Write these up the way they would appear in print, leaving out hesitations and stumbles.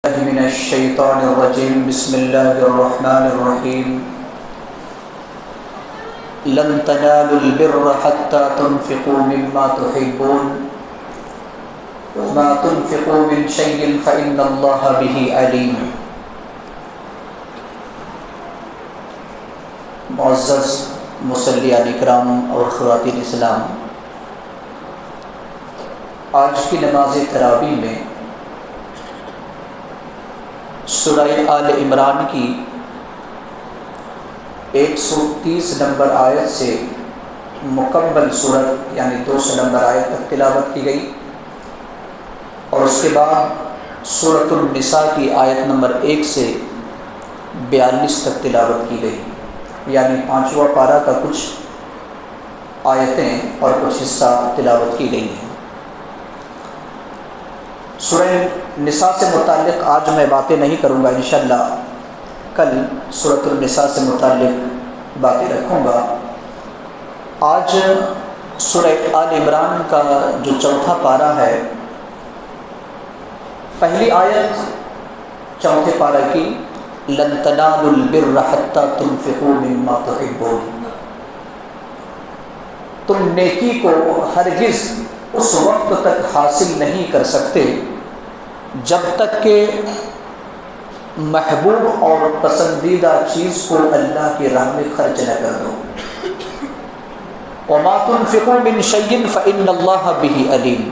من الشیطان الرجیم بسم اللہ الرحمن الرحیم لن تنالوا البر حتى تنفقوا مما تحبون وما تنفقوا من شيء فإن الله به علیم۔ معزز مصلیان اکرام اور خواتین اسلام، آج کی نماز تراویح میں سورہ آل عمران کی 130 نمبر آیت سے مکمل سورت یعنی 200 نمبر آیت تک تلاوت کی گئی، اور اس کے بعد سورۃ النساء کی آیت نمبر 1 سے 42 تک تلاوت کی گئی، یعنی 5واں پارہ کا کچھ آیتیں اور کچھ حصہ تلاوت کی گئی ہیں۔ سورہ نساء سے متعلق آج میں باتیں نہیں کروں گا، انشاءاللہ کل سورۃ النساء سے متعلق باتیں رکھوں گا۔ آج سورہ آل عمران کا جو چوتھا پارہ ہے، پہلی آیت چوتھے پارہ کی لن تنالوا البر حتى تنفقوا مما تحبون، تم نیکی کو ہرگز اس وقت تک حاصل نہیں کر سکتے جب تک کہ محبوب اور پسندیدہ چیز کو اللہ کی راہ میں خرچ نہ کر دو۔ وما تنفقوا من شيء فإن الله به علیم،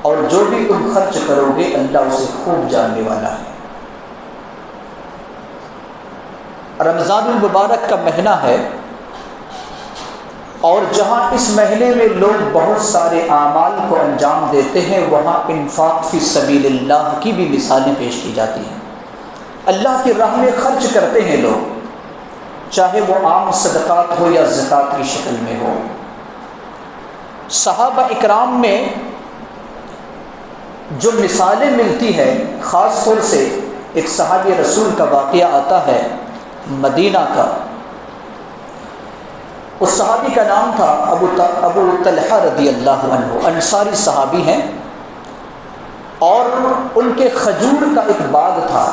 اور جو بھی تم خرچ کرو گے اللہ اسے خوب جاننے والا ہے۔ رمضان المبارک کا مہینہ ہے، اور جہاں اس مہینے میں لوگ بہت سارے اعمال کو انجام دیتے ہیں، وہاں انفاق فی سبیل اللہ کی بھی مثالیں پیش کی جاتی ہیں۔ اللہ کی راہ میں خرچ کرتے ہیں لوگ، چاہے وہ عام صدقات ہو یا زکوٰۃ کی شکل میں ہو۔ صحابہ اکرام میں جو مثالیں ملتی ہیں، خاص طور سے ایک صحابی رسول کا واقعہ آتا ہے مدینہ کا۔ اس صحابی کا نام تھا ابو طلحہ رضی اللہ عنہ، انصاری صحابی ہیں، اور ان کے کھجور کا ایک باغ تھا،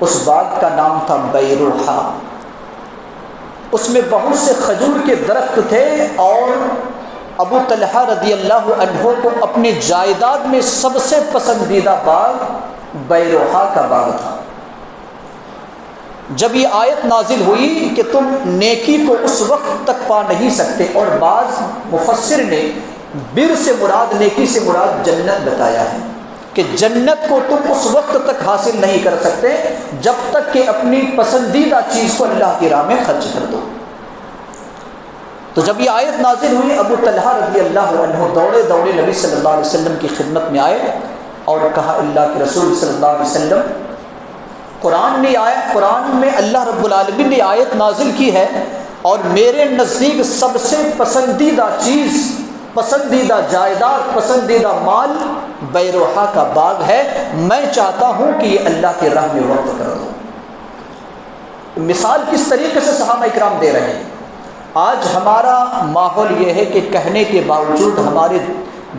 اس باغ کا نام تھا بیروحہ۔ اس میں بہت سے کھجور کے درخت تھے، اور ابو طلحہ رضی اللہ عنہ کو اپنی جائیداد میں سب سے پسندیدہ باغ بیروحہ کا باغ تھا۔ جب یہ آیت نازل ہوئی کہ تم نیکی کو اس وقت تک پا نہیں سکتے، اور بعض مفسر نے بر سے مراد، نیکی سے مراد جنت بتایا ہے، کہ جنت کو تم اس وقت تک حاصل نہیں کر سکتے جب تک کہ اپنی پسندیدہ چیز کو اللہ کی راہ میں خرچ کر دو۔ تو جب یہ آیت نازل ہوئی، ابو طلحہ رضی اللہ عنہ دوڑے دوڑے نبی صلی اللہ علیہ وسلم کی خدمت میں آئے اور کہا، اللہ کے رسول صلی اللہ علیہ وسلم، قرآن میں اللہ رب العالمین نے آیت نازل کی ہے، اور میرے نزدیک سب سے پسندیدہ چیز، پسندیدہ جائیداد، پسندیدہ مال بیروحہ کا باغ ہے، میں چاہتا ہوں کہ یہ اللہ کی راہ میں وقف کر دو۔ مثال کس طریقے سے صحابہ اکرام دے رہے ہیں۔ آج ہمارا ماحول یہ ہے کہ کہنے کے باوجود ہماری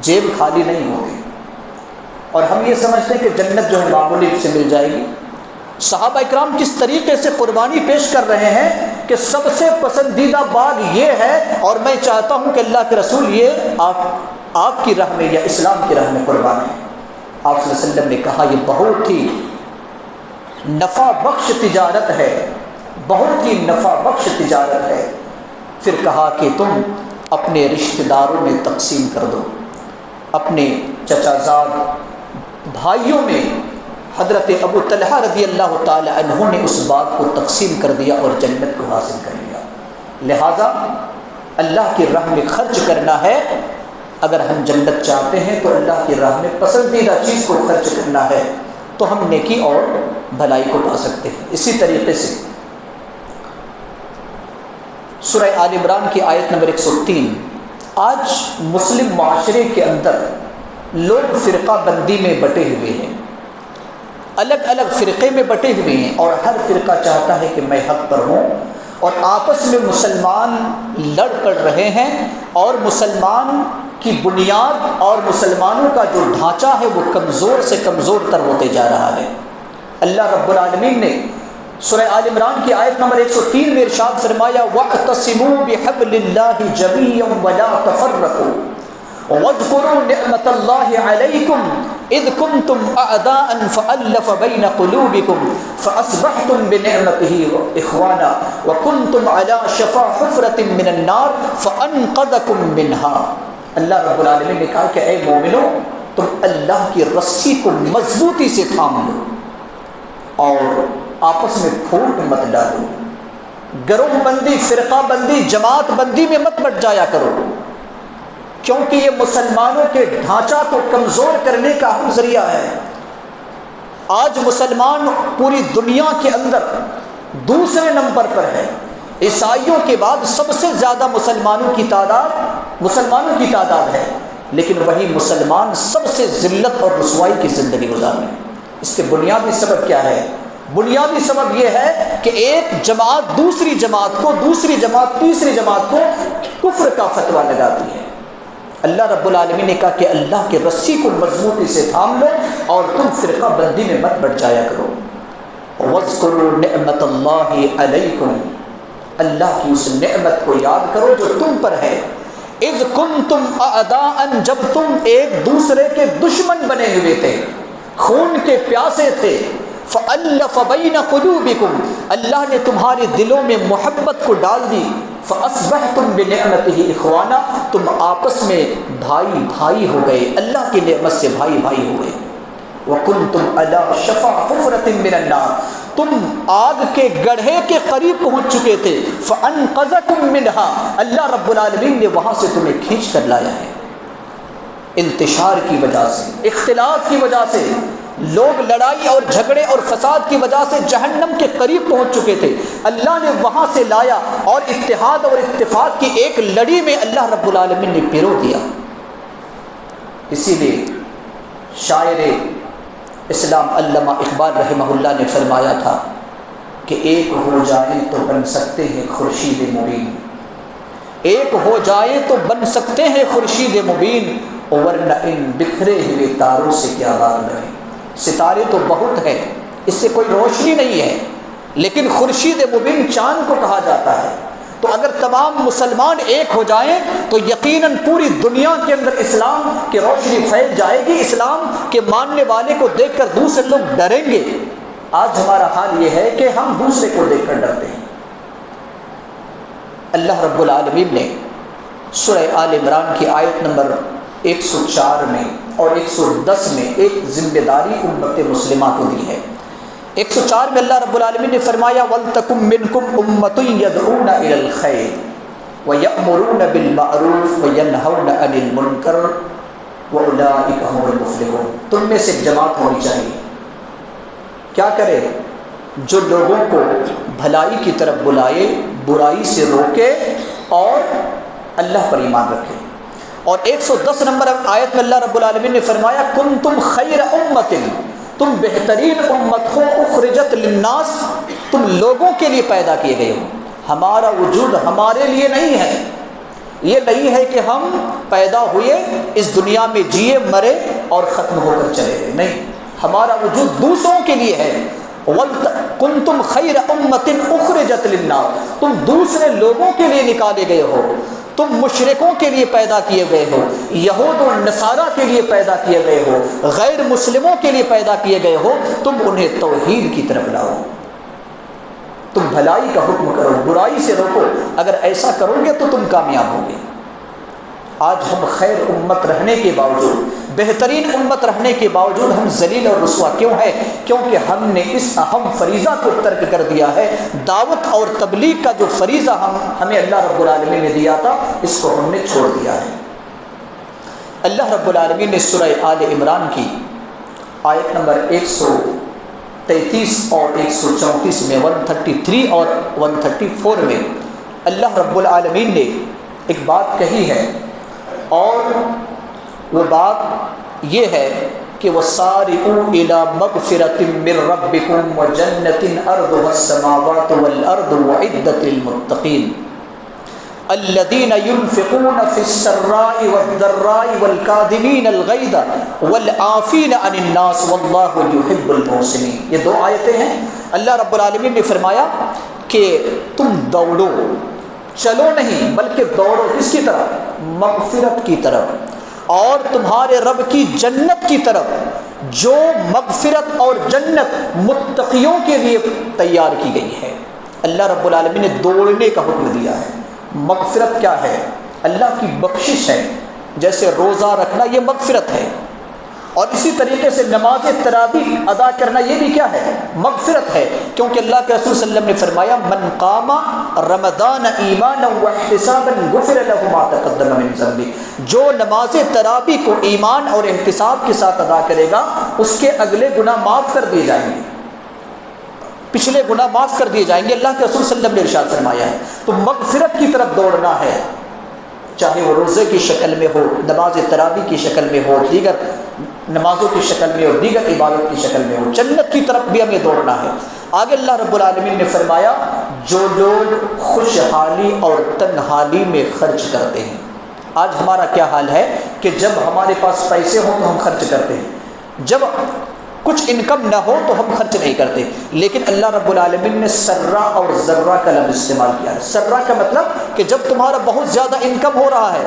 جیب خالی نہیں ہوگی، اور ہم یہ سمجھتے ہیں کہ جنت جو ہے معمولی سے مل جائے گی۔ صحابہ اکرام کس طریقے سے قربانی پیش کر رہے ہیں کہ سب سے پسندیدہ باغ یہ ہے، اور میں چاہتا ہوں کہ اللہ کے رسول یہ آپ کی راہ میں یا اسلام کی راہ میں قربان ہے۔ آپ صلی اللہ علیہ وسلم نے کہا، یہ بہت ہی نفع بخش تجارت ہے، بہت ہی نفع بخش تجارت ہے۔ پھر کہا کہ تم اپنے رشتہ داروں میں تقسیم کر دو، اپنے چچا زاد بھائیوں میں۔ حضرت ابو طلحہ رضی اللہ تعالی عنہ نے اس باغ کو تقسیم کر دیا اور جنت کو حاصل کر لیا۔ لہذا اللہ کی راہ میں خرچ کرنا ہے، اگر ہم جنت چاہتے ہیں تو اللہ کی راہ میں پسندیدہ چیز کو خرچ کرنا ہے، تو ہم نیکی اور بھلائی کو پا سکتے ہیں۔ اسی طریقے سے سورہ آل عمران کی آیت نمبر 103، آج مسلم معاشرے کے اندر لوگ فرقہ بندی میں بٹے ہوئے ہیں، الگ الگ فرقے میں بٹے ہوئے ہیں، اور ہر فرقہ چاہتا ہے کہ میں حق پر ہوں، اور آپس میں مسلمان لڑ پڑ رہے ہیں، اور مسلمان کی بنیاد اور مسلمانوں کا جو ڈھانچہ ہے وہ کمزور سے کمزور تر ہوتے جا رہا ہے۔ اللہ رب العالمین نے سورہ آل عمران کی آیت نمبر 103 میں ارشاد فرمایا وَاعْتَصِمُوا بِحَبْلِ اللَّهِ جَمِيعًا وَلَا تَفَرَّقُوا وَاذْكُرُوا نِعْمَةَ اللَّهِ عَلَيْكُمْ إِذْ كُنْتُمْ أَعْدَاءً فَأَلَّفَ بَيْنَ قُلُوبِكُمْ فَأَصْبَحْتُمْ بِنِعْمَتِهِ إِخْوَانًا وَكُنْتُمْ عَلَى شَفَا حُفْرَةٍ مِّنَ النَّارِ فَأَنْقَذَكُم مِّنْهَا۔ اللہ رب العالمین نے کہا کہ اے مومنو، تم اللہ کی رسی کو مضبوطی سے تھام لو اور آپس میں پھوٹ مت ڈالو، گروہ بندی، فرقہ بندی، جماعت بندی میں مت بٹ جایا کرو، کیونکہ یہ مسلمانوں کے ڈھانچہ کو کمزور کرنے کا اہم ذریعہ ہے۔ آج مسلمان پوری دنیا کے اندر دوسرے نمبر پر ہے، عیسائیوں کے بعد سب سے زیادہ مسلمانوں کی تعداد ہے، لیکن وہی مسلمان سب سے ذلت اور رسوائی کی زندگی گزار رہے ہیں۔ اس کے بنیادی سبب کیا ہے؟ بنیادی سبب یہ ہے کہ ایک جماعت دوسری جماعت کو، دوسری جماعت تیسری جماعت کو کفر کا فتویٰ لگاتی ہے۔ اللہ رب العالمین نے کہا کہ اللہ کی رسی کو مضبوطی سے تھام لو اور تم فرقہ بندی میں مت بٹ جایا کرو۔ وَاذْكُرُوا نِعْمَةَ اللَّهِ عَلَيْكُمْ، اللہ کی اس نعمت کو یاد کرو جو تم پر ہے۔ اِذْ كُنْتُمْ أَعْدَاءً، جب تم ایک دوسرے کے دشمن بنے ہوئے تھے، خون کے پیاسے تھے۔ فَأَلَّفَ بَيْنَ قُلُوبِكُمْ، اللہ نے تمہارے دلوں میں محبت کو ڈال دی۔ فَأَصْبَحْتُمْ بِنِعْمَتِهِ إِخْوَانًا، تم آپس میں بھائی بھائی ہو گئے، اللہ کی نعمت سے بھائی بھائی ہو گئے۔ وَكُنْتُمْ عَلَى شَفَا حُفْرَةٍ مِّنَ النَّارِ، تم آگ کے گڑھے کے قریب پہنچ چکے تھے۔ فَأَنْقَذَكُم مِّنْهَا، اللہ رب العالمین نے وہاں سے تمہیں کھینچ کر لایا ہے۔ انتشار کی وجہ سے، اختلاف کی وجہ سے، لوگ لڑائی اور جھگڑے اور فساد کی وجہ سے جہنم کے قریب پہنچ چکے تھے، اللہ نے وہاں سے لایا اور اتحاد اور اتفاق کی ایک لڑی میں اللہ رب العالمین نے پیرو دیا۔ اسی لیے شاعر اسلام علامہ اقبال رحمہ اللہ نے فرمایا تھا کہ ایک ہو جائیں تو بن سکتے ہیں خورشید مبین، ایک ہو جائیں تو بن سکتے ہیں خورشید مبین، ورنہ ان بکھرے ہوئے تاروں سے کیا بات رہے۔ ستارے تو بہت ہیں، اس سے کوئی روشنی نہیں ہے، لیکن خورشید مبین چاند کو کہا جاتا ہے۔ تو اگر تمام مسلمان ایک ہو جائیں تو یقیناً پوری دنیا کے اندر اسلام کی روشنی پھیل جائے گی، اسلام کے ماننے والے کو دیکھ کر دوسرے لوگ ڈریں گے۔ آج ہمارا حال یہ ہے کہ ہم دوسرے کو دیکھ کر ڈرتے ہیں۔ اللہ رب العالمین نے سورہ آل عمران کی آیت نمبر 104 میں اور 110 میں ایک ذمہ داری امت مسلمہ کو دی ہے۔ 104 میں اللہ رب العالمین نے فرمایا وَلْتَكُمْ مِنْكُمْ أُمَّةٌ يَدْعُونَ إِلَى الْخَيْرِ وَيَأْمُرُونَ بِالْمَعْرُوفِ وَيَنْهَوْنَ عَنِ الْمُنْكَرِ وَأُولَٰئِكَ هُمُ الْمُفْلِحُونَ، تم میں سے ایک جماعت ہونی چاہیے، کیا کرے؟ جو لوگوں کو بھلائی کی طرف بلائے، برائی سے روکے اور اللہ پر ایمان رکھے۔ اور 110 نمبر آیت میں اللہ رب العالمین نے فرمایا کنتم خیر امت، تم بہترین امت ہو، اخرجت للناس، تم لوگوں کے لیے پیدا کیے گئے ہو۔ ہمارا وجود ہمارے لیے نہیں ہے، یہ نہیں ہے کہ ہم پیدا ہوئے اس دنیا میں جیے مرے اور ختم ہو کر چلے گئے، نہیں، ہمارا وجود دوسروں کے لیے ہے۔ کنتم خیر امت اخرجت للناس، تم دوسرے لوگوں کے لیے نکالے گئے ہو، تم مشرکوں کے لیے پیدا کیے گئے ہو، یہود و نصارہ کے لیے پیدا کیے گئے ہو، غیر مسلموں کے لیے پیدا کیے گئے ہو، تم انہیں توحید کی طرف لاؤ، تم بھلائی کا حکم کرو، برائی سے روکو، اگر ایسا کرو گے تو تم کامیاب ہوگے۔ آج ہم خیر امت رہنے کے باوجود، بہترین امت رہنے کے باوجود ہم ذلیل اور رسوا کیوں ہیں؟ کیونکہ ہم نے اس اہم فریضہ کو ترک کر دیا ہے۔ دعوت اور تبلیغ کا جو فریضہ ہمیں اللہ رب العالمین نے دیا تھا، اس کو ہم نے چھوڑ دیا ہے۔ اللہ رب العالمین نے سورہ آل عمران کی آیت نمبر 133 اور 134 میں، 133 اور 134 میں اللہ رب العالمین نے ایک بات کہی ہے، اور وہ بات یہ ہے کہ وَسَارِعُوا إِلَىٰ مَغْفِرَةٍ مِّن رَّبِّكُمْ وَجَنَّةٍ أَرْضُهَا السَّمَاوَاتُ وَالْأَرْضُ وَعِدَّةٍ لِّلْمُتَّقِينَ، الذین ينفقون فی السراء والضراء والکاظمین الغیظ والعافین عن الناس واللہ یحب المحسنین. یہ 2 آیتیں ہیں. اللہ رب العالمین نے فرمایا کہ تم دوڑو، چلو نہیں بلکہ دوڑو کس کی طرف؟ مغفرت کی طرف، اور تمہارے رب کی جنت کی طرف، جو مغفرت اور جنت متقیوں کے لیے تیار کی گئی ہے. اللہ رب العالمین نے دوڑنے کا حکم دیا ہے. مغفرت کیا ہے؟ اللہ کی بخشش ہے. جیسے روزہ رکھنا یہ مغفرت ہے، اور اسی طریقے سے نماز تراویح ادا کرنا یہ بھی کیا ہے؟ مغفرت ہے. کیونکہ اللہ کے رسول صلی اللہ علیہ وسلم نے فرمایا من قام رمضان ایمانا واحتسابا غفر له ما تقدم من ذنبه. جو نماز تراویح کو ایمان اور احتساب کے ساتھ ادا کرے گا اس کے اگلے گناہ معاف کر دیے جائیں گے، پچھلے گناہ معاف کر دیے جائیں گے. اللہ کے رسول صلی اللہ علیہ وسلم نے ارشاد فرمایا ہے. تو مغفرت کی طرف دوڑنا ہے، چاہے وہ روزے کی شکل میں ہو، نماز تراویح کی شکل میں ہو، دیگر نمازوں کی شکل میں اور دیگر عبادت کی شکل میں ہو. جنت کی طرف بھی ہمیں دوڑنا ہے. آگے اللہ رب العالمین نے فرمایا جو لوگ خوشحالی اور تنحالی میں خرچ کرتے ہیں. آج ہمارا کیا حال ہے کہ جب ہمارے پاس پیسے ہوں تو ہم خرچ کرتے ہیں، جب کچھ انکم نہ ہو تو ہم خرچ نہیں کرتے. لیکن اللہ رب العالمین نے سرا اور ذرہ کا لفظ استعمال کیا ہے. سرا کا مطلب کہ جب تمہارا بہت زیادہ انکم ہو رہا ہے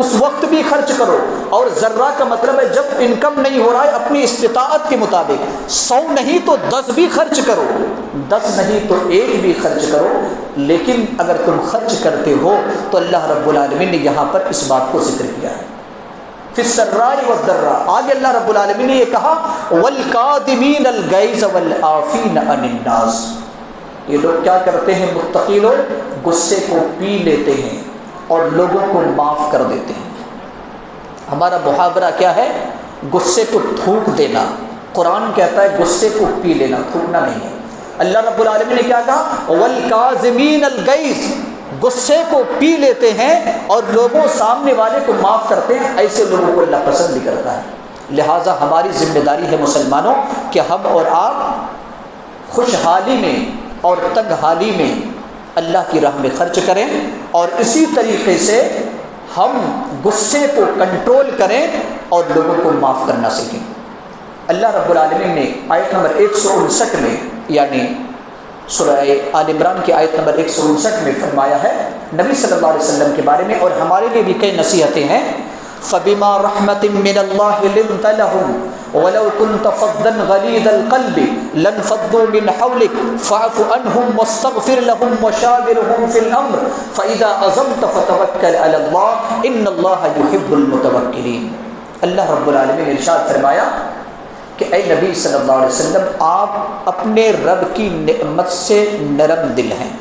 اس وقت بھی خرچ کرو، اور ذرہ کا مطلب ہے جب انکم نہیں ہو رہا ہے اپنی استطاعت کے مطابق 100 نہیں تو 10 بھی خرچ کرو، 10 نہیں تو 1 بھی خرچ کرو. لیکن اگر تم خرچ کرتے ہو تو اللہ رب العالمین نے یہاں پر اس بات کو ذکر کیا ہے فی السراء والضراء. آگے اللہ رب العالمین نے یہ کہا والکاظمین الغیظ والعافین عن الناس. یہ لوگ کیا کرتے ہیں؟ متقی لوگ غصے کو پی لیتے ہیں اور لوگوں کو معاف کر دیتے ہیں. ہمارا محاورہ کیا ہے؟ غصے کو تھوک دینا. قرآن کہتا ہے غصے کو پی لینا، تھوکنا نہیں ہے. اللہ رب العالمین نے کیا کہا؟ والکاظمین الغیظ، غصے کو پی لیتے ہیں اور لوگوں سامنے والے کو معاف کرتے ہیں. ایسے لوگوں کو اللہ پسند بھی کرتا ہے. لہٰذا ہماری ذمہ داری ہے مسلمانوں کہ ہم اور آپ خوشحالی میں اور تنگ حالی میں اللہ کی راہ میں خرچ کریں، اور اسی طریقے سے ہم غصے کو کنٹرول کریں اور لوگوں کو معاف کرنا سیکھیں. اللہ رب العالمین نے آیت نمبر 159 میں، یعنی سورہ آل عمران کی آیت نمبر 159 میں فرمایا ہے نبی صلی اللہ علیہ وسلم کے بارے میں، اور ہمارے لیے بھی کئی نصیحتیں ہیں. فَبِمَا رَحْمَةٍ مِّنَ اللَّهِ لِنْتَ لَهُمْ وَلَوْ كُنْتَ فَظًّا غَلِيظَ الْقَلْبِ لَانفَضُّوا مِنْ حَوْلِكَ فَاعْفُ عَنْهُمْ وَاسْتَغْفِرْ لَهُمْ وَشَاوِرْهُمْ فِي الْأَمْرِ فَإِذَا عَزَمْتَ فَتَوَكَّلْ عَلَى اللَّهِ إِنَّ اللَّهَ يُحِبُّ الْمُتَوَكِّلِينَ. اللہ رب العالمین نے ارشاد فرمایا کہ اے نبی صلی اللہ علیہ وسلم آپ اپنے رب کی نعمت سے نرم دل ہیں. نبی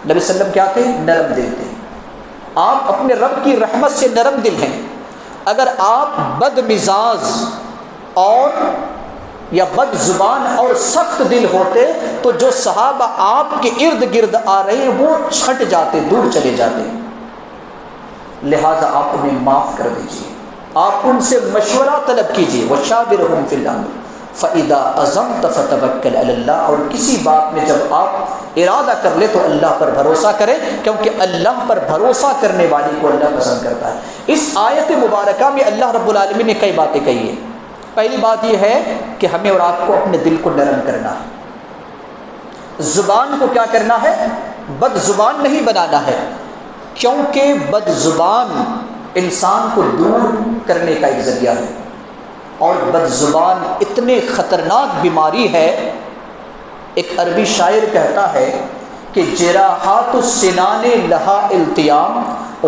صلی اللہ علیہ وسلم کیا تھے؟ نرم دل تھے. آپ اپنے رب کی رحمت سے نرم دل ہیں. اگر آپ بد مزاج اور یا بد زبان اور سخت دل ہوتے تو جو صحابہ آپ کے ارد گرد آ رہے ہیں وہ چھٹ جاتے، دور چلے جاتے. لہٰذا آپ انہیں معاف کر دیجیے، آپ ان سے مشورہ طلب کیجیے. وَشَاوِرْهُمْ فِي الْأَمْرِ فَإِذَا عَزَمْتَ فَتَوَكَّلْ عَلَى اللَّهِ. اور کسی بات میں جب آپ ارادہ کر لے تو اللہ پر بھروسہ کریں، کیونکہ اللہ پر بھروسہ کرنے والی کو اللہ پسند کرتا ہے. اس آیت مبارکہ میں اللہ رب العالمین نے کئی باتیں کہی ہیں. پہلی بات یہ ہے کہ ہمیں اور آپ کو اپنے دل کو نرم کرنا ہے. زبان کو کیا کرنا ہے؟ بد زبان نہیں بنانا ہے، کیونکہ بد زبان انسان کو دور کرنے کا ایک ذریعہ ہے. اور بد زبان اتنے خطرناک بیماری ہے. ایک عربی شاعر کہتا ہے کہ جراحات السنان لہا التیام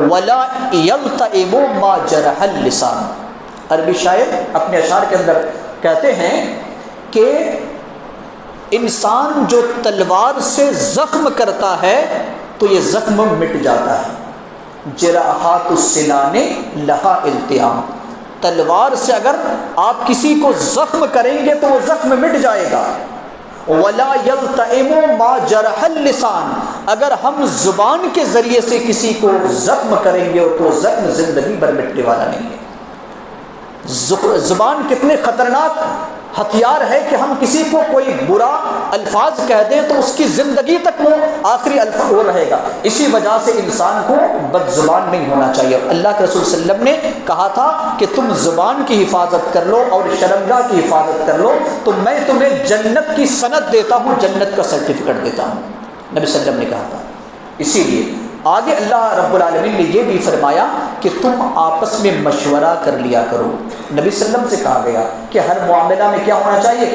ولا یلتئم ما جرح اللسان. عربی شاعر اپنے اشعار کے اندر کہتے ہیں کہ انسان جو تلوار سے زخم کرتا ہے تو یہ زخم مٹ جاتا ہے. جراحات السنان لہا التیام، تلوار سے اگر آپ کسی کو زخم کریں گے تو وہ زخم مٹ جائے گا. ولا یلتئم ما جرح اللسان، اگر ہم زبان کے ذریعے سے کسی کو زخم کریں گے تو زخم زندگی بھر مٹنے والا نہیں ہے. زبان کتنے خطرناک ہتھیار ہے کہ ہم کسی کو کوئی برا الفاظ کہہ دیں تو اس کی زندگی تک وہ آخری الفاظ وہ رہے گا. اسی وجہ سے انسان کو بد زبان نہیں ہونا چاہیے. اللہ کے رسول صلی اللہ علیہ وسلم نے کہا تھا کہ تم زبان کی حفاظت کر لو اور شرمگاہ کی حفاظت کر لو تو میں تمہیں جنت کی سند دیتا ہوں، جنت کا سرٹیفکیٹ دیتا ہوں. نبی صلی اللہ علیہ وسلم نے کہا تھا. اسی لیے آگے اللہ رب العالمین نے یہ بھی فرمایا کہ تم آپس میں مشورہ کر لیا کرو. نبی صلی اللہ علیہ وسلم سے کہا گیا کہ ہر معاملہ میں کیا ہونا چاہیے؟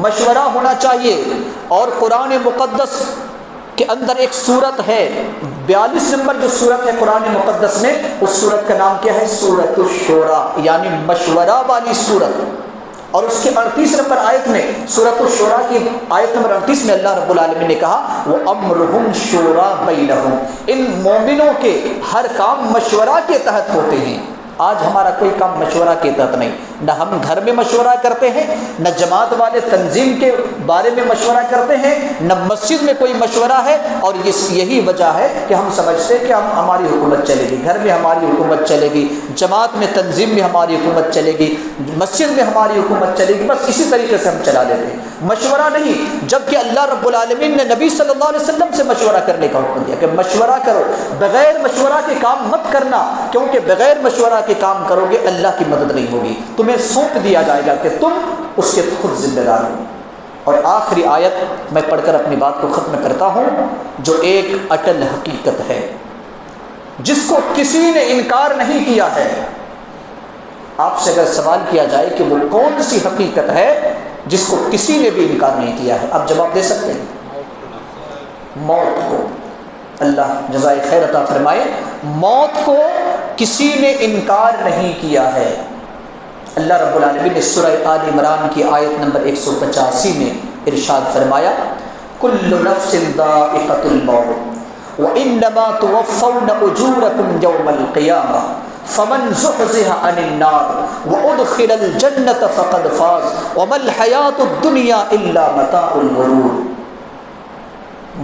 مشورہ ہونا چاہیے. اور قرآن مقدس کے اندر ایک سورت ہے 42 نمبر جو سورت ہے قرآن مقدس میں، اس سورت کا نام کیا ہے؟ سورۃ الشورى، یعنی مشورہ والی سورت. اور اس کے 38 نمبر آیت میں سورۃ الشورى کی آیت نمبر 38 میں اللہ رب العالمین نے کہا وَأَمْرُهُمْ شُورَىٰ بَيْنَهُمْ، ان مومنوں کے ہر کام مشورہ کے تحت ہوتے ہیں. آج ہمارا کوئی کام مشورہ کے تحت نہیں. نہ ہم گھر میں مشورہ کرتے ہیں، نہ جماعت والے تنظیم کے بارے میں مشورہ کرتے ہیں، نہ مسجد میں کوئی مشورہ ہے. اور یہی وجہ ہے کہ ہم سمجھتے ہیں کہ ہماری حکومت چلے گی، گھر میں ہماری حکومت چلے گی، جماعت میں تنظیم میں ہماری حکومت چلے گی، مسجد میں ہماری حکومت چلے گی. بس اسی طریقے سے ہم چلا لیتے ہیں، مشورہ نہیں. جبکہ اللہ رب العالمین نے نبی صلی اللہ علیہ وسلم سے مشورہ کرنے کا حکم دیا کہ مشورہ کرو، بغیر مشورہ کے کام مت کرنا، کیونکہ بغیر مشورہ کے کام کرو گے اللہ کی مدد نہیں ہوگی. تمہیں سونپ دیا جائے گا کہ تم اس کے خود ذمہ دار ہو. اور آخری آیت میں پڑھ کر اپنی بات کو ختم کرتا ہوں، جو ایک اٹل حقیقت ہے جس کو کسی نے انکار نہیں کیا ہے. آپ سے اگر سوال کیا جائے کہ وہ کون سی حقیقت ہے جس کو کسی نے بھی انکار نہیں کیا ہے، آپ جواب دے سکتے ہیں؟ موت کو. اللہ جزائے خیر عطا فرمائے. موت کو کسی نے انکار نہیں کیا ہے. اللہ رب العالمین نے سورہ آل عمران کی آیت نمبر 185 میں ارشاد فرمایا کل نفس ذائقۃ الموت وانما توفون اجورکم یوم القیامہ فمن زحزح عن النار وادخل الجنۃ فقد فاز وما الحیاۃ الدنیا الا متاع الغرور.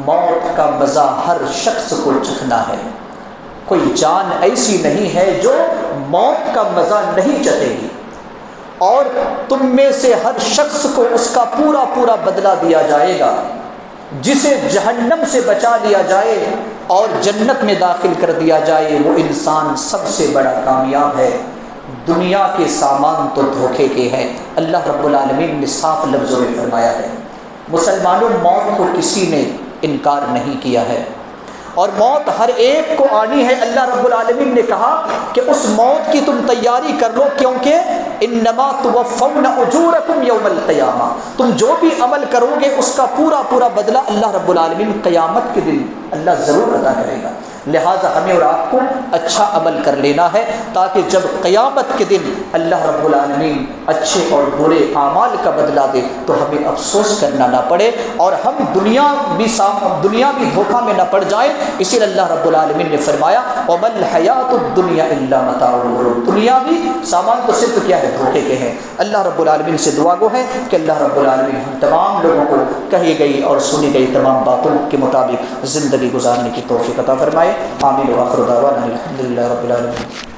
موت کا مزہ ہر شخص کو چکھنا ہے. کوئی جان ایسی نہیں ہے جو موت کا مزہ نہیں چکھے گی. اور تم میں سے ہر شخص کو اس کا پورا پورا بدلہ دیا جائے گا. جسے جہنم سے بچا لیا جائے اور جنت میں داخل کر دیا جائے وہ انسان سب سے بڑا کامیاب ہے. دنیا کے سامان تو دھوکے کے ہیں. اللہ رب العالمین نے صاف لفظوں میں فرمایا ہے. مسلمانوں، موت کو کسی نے انکار نہیں کیا ہے اور موت ہر ایک کو آنی ہے. اللہ رب العالمین نے کہا کہ اس موت کی تم تیاری کر لو، کیونکہ انما توفون اجورکم یوم القیامہ، تم جو بھی عمل کرو گے اس کا پورا پورا بدلہ اللہ رب العالمین قیامت کے دن اللہ ضرور عطا کرے گا. لہٰذا ہمیں اور آپ کو اچھا عمل کر لینا ہے تاکہ جب قیامت کے دن اللہ رب العالمین اچھے اور برے اعمال کا بدلہ دے تو ہمیں افسوس کرنا نہ پڑے اور ہم دنیا بھی دھوکہ میں نہ پڑ جائیں. اسی لیے اللہ رب العالمین نے فرمایا وَمَا الْحَيَاةُ الدُّنْيَا إِلَّا مَتَاعُ الْغُرُورِ، دنیا بھی سامان تو صرف کیا ہے؟ دھوکے کے ہیں. اللہ رب العالمین سے دعا گو ہے کہ اللہ رب العالمین ہم تمام لوگوں کو کہی گئی اور سنی گئی تمام باتوں کے مطابق زندگی گزارنے کی توفیق عطا فرمائے. آمین. وآخر دعوانا الحمد للہ رب العالمین.